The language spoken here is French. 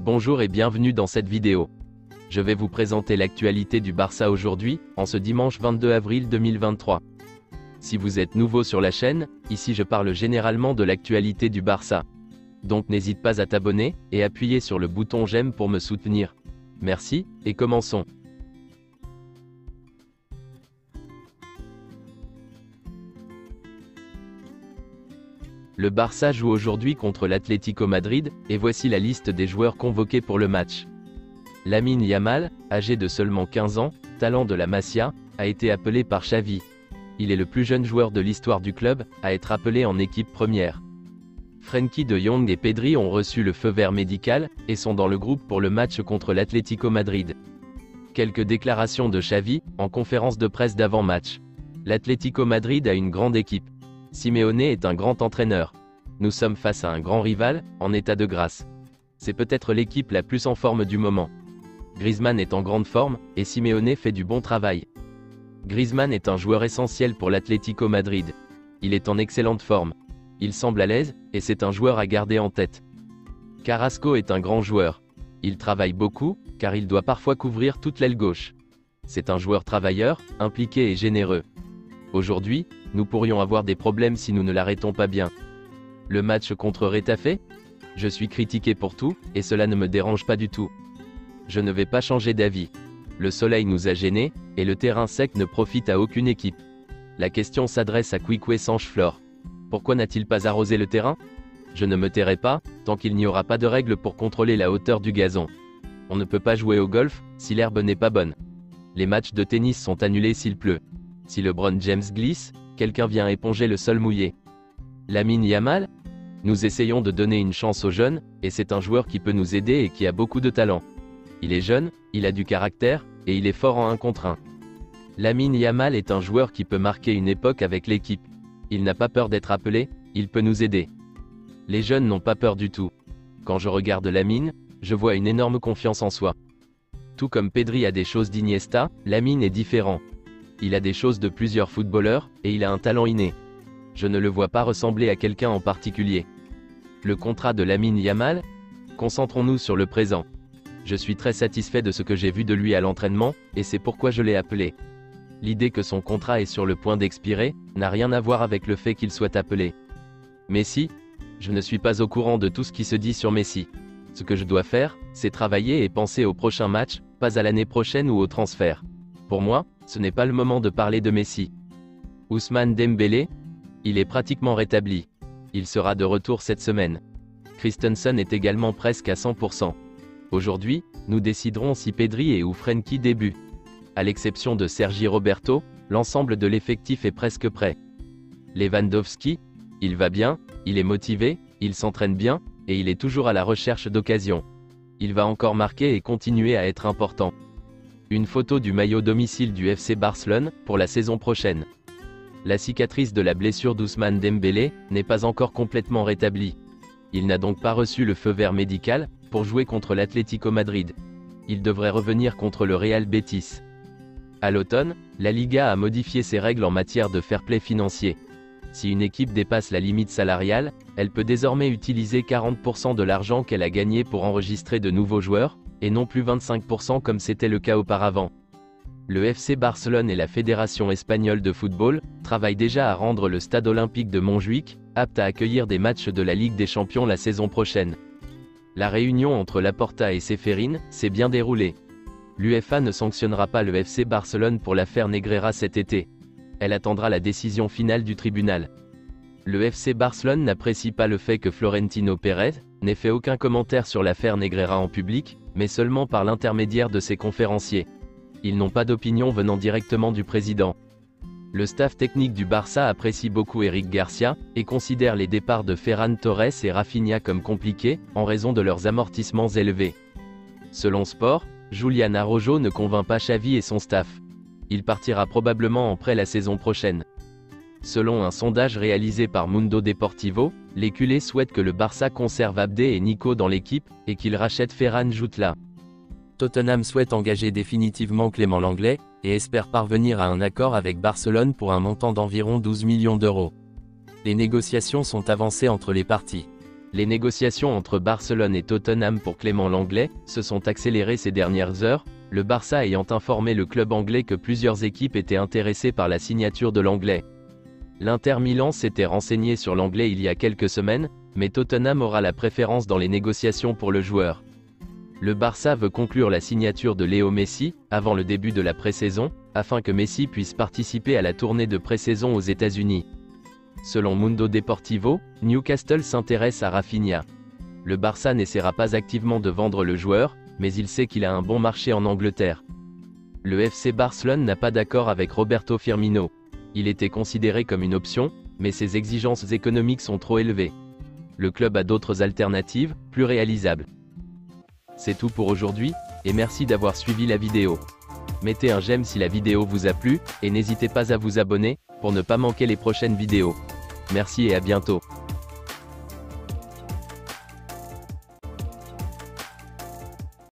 Bonjour et bienvenue dans cette vidéo. Je vais vous présenter l'actualité du Barça aujourd'hui, en ce dimanche 22 avril 2023. Si vous êtes nouveau sur la chaîne, ici je parle généralement de l'actualité du Barça. Donc n'hésite pas à t'abonner, et appuyer sur le bouton j'aime pour me soutenir. Merci, et commençons. Le Barça joue aujourd'hui contre l'Atlético Madrid, et voici la liste des joueurs convoqués pour le match. Lamine Yamal, âgé de seulement 15 ans, talent de la Masia, a été appelé par Xavi. Il est le plus jeune joueur de l'histoire du club à être appelé en équipe première. Frenkie de Jong et Pedri ont reçu le feu vert médical, et sont dans le groupe pour le match contre l'Atlético Madrid. Quelques déclarations de Xavi, en conférence de presse d'avant-match. L'Atlético Madrid a une grande équipe. Simeone est un grand entraîneur. Nous sommes face à un grand rival, en état de grâce. C'est peut-être l'équipe la plus en forme du moment. Griezmann est en grande forme, et Simeone fait du bon travail. Griezmann est un joueur essentiel pour l'Atlético Madrid. Il est en excellente forme. Il semble à l'aise, et c'est un joueur à garder en tête. Carrasco est un grand joueur. Il travaille beaucoup, car il doit parfois couvrir toute l'aile gauche. C'est un joueur travailleur, impliqué et généreux. Aujourd'hui, nous pourrions avoir des problèmes si nous ne l'arrêtons pas bien. Le match contre Retafe? Je suis critiqué pour tout, et cela ne me dérange pas du tout. Je ne vais pas changer d'avis. Le soleil nous a gênés, et le terrain sec ne profite à aucune équipe. La question s'adresse à Quique Sancheflore. Pourquoi n'a-t-il pas arrosé le terrain? Je ne me tairai pas, tant qu'il n'y aura pas de règles pour contrôler la hauteur du gazon. On ne peut pas jouer au golf, si l'herbe n'est pas bonne. Les matchs de tennis sont annulés s'il pleut. Si LeBron James glisse, quelqu'un vient éponger le sol mouillé. Lamine Yamal? Nous essayons de donner une chance aux jeunes, et c'est un joueur qui peut nous aider et qui a beaucoup de talent. Il est jeune, il a du caractère, et il est fort en 1 contre 1. Lamine Yamal est un joueur qui peut marquer une époque avec l'équipe. Il n'a pas peur d'être appelé, il peut nous aider. Les jeunes n'ont pas peur du tout. Quand je regarde Lamine, je vois une énorme confiance en soi. Tout comme Pedri a des choses d'Iniesta, Lamine est différent. Il a des choses de plusieurs footballeurs, et il a un talent inné. Je ne le vois pas ressembler à quelqu'un en particulier. Le contrat de Lamine Yamal? Concentrons-nous sur le présent. Je suis très satisfait de ce que j'ai vu de lui à l'entraînement, et c'est pourquoi je l'ai appelé. L'idée que son contrat est sur le point d'expirer, n'a rien à voir avec le fait qu'il soit appelé. Messi? Je ne suis pas au courant de tout ce qui se dit sur Messi. Ce que je dois faire, c'est travailler et penser au prochain match, pas à l'année prochaine ou au transfert. Pour moi, ce n'est pas le moment de parler de Messi. Ousmane Dembélé? Il est pratiquement rétabli. Il sera de retour cette semaine. Christensen est également presque à 100%. Aujourd'hui, nous déciderons si Pedri et ou Frenkie débutent. À l'exception de Sergi Roberto, l'ensemble de l'effectif est presque prêt. Lewandowski? Il va bien, il est motivé, il s'entraîne bien, et il est toujours à la recherche d'occasions. Il va encore marquer et continuer à être important. Une photo du maillot domicile du FC Barcelone, pour la saison prochaine. La cicatrice de la blessure d'Ousmane Dembélé, n'est pas encore complètement rétablie. Il n'a donc pas reçu le feu vert médical, pour jouer contre l'Atlético Madrid. Il devrait revenir contre le Real Betis. À l'automne, la Liga a modifié ses règles en matière de fair play financier. Si une équipe dépasse la limite salariale, elle peut désormais utiliser 40% de l'argent qu'elle a gagné pour enregistrer de nouveaux joueurs, et non plus 25% comme c'était le cas auparavant. Le FC Barcelone et la Fédération espagnole de football travaillent déjà à rendre le stade olympique de Montjuïc apte à accueillir des matchs de la Ligue des Champions la saison prochaine. La réunion entre Laporta et Ceferin s'est bien déroulée. L'UEFA ne sanctionnera pas le FC Barcelone pour l'affaire Negreira cet été. Elle attendra la décision finale du tribunal. Le FC Barcelone n'apprécie pas le fait que Florentino Pérez n'ait fait aucun commentaire sur l'affaire Negreira en public, mais seulement par l'intermédiaire de ses conférenciers. Ils n'ont pas d'opinion venant directement du président. Le staff technique du Barça apprécie beaucoup Eric Garcia, et considère les départs de Ferran Torres et Rafinha comme compliqués, en raison de leurs amortissements élevés. Selon Sport, Julian Araujo ne convainc pas Xavi et son staff. Il partira probablement en prêt la saison prochaine. Selon un sondage réalisé par Mundo Deportivo, les culés souhaitent que le Barça conserve Abdé et Nico dans l'équipe, et qu'il rachète Ferran Jutla. Tottenham souhaite engager définitivement Clément Lenglet, et espère parvenir à un accord avec Barcelone pour un montant d'environ 12 millions d'euros. Les négociations sont avancées entre les parties. Les négociations entre Barcelone et Tottenham pour Clément Lenglet se sont accélérées ces dernières heures, le Barça ayant informé le club anglais que plusieurs équipes étaient intéressées par la signature de l'Anglais. L'Inter Milan s'était renseigné sur l'Anglais il y a quelques semaines, mais Tottenham aura la préférence dans les négociations pour le joueur. Le Barça veut conclure la signature de Léo Messi, avant le début de la pré-saison, afin que Messi puisse participer à la tournée de pré-saison aux États-Unis. Selon Mundo Deportivo, Newcastle s'intéresse à Rafinha. Le Barça n'essaiera pas activement de vendre le joueur, mais il sait qu'il a un bon marché en Angleterre. Le FC Barcelone n'a pas d'accord avec Roberto Firmino. Il était considéré comme une option, mais ses exigences économiques sont trop élevées. Le club a d'autres alternatives, plus réalisables. C'est tout pour aujourd'hui, et merci d'avoir suivi la vidéo. Mettez un j'aime si la vidéo vous a plu, et n'hésitez pas à vous abonner, pour ne pas manquer les prochaines vidéos. Merci et à bientôt.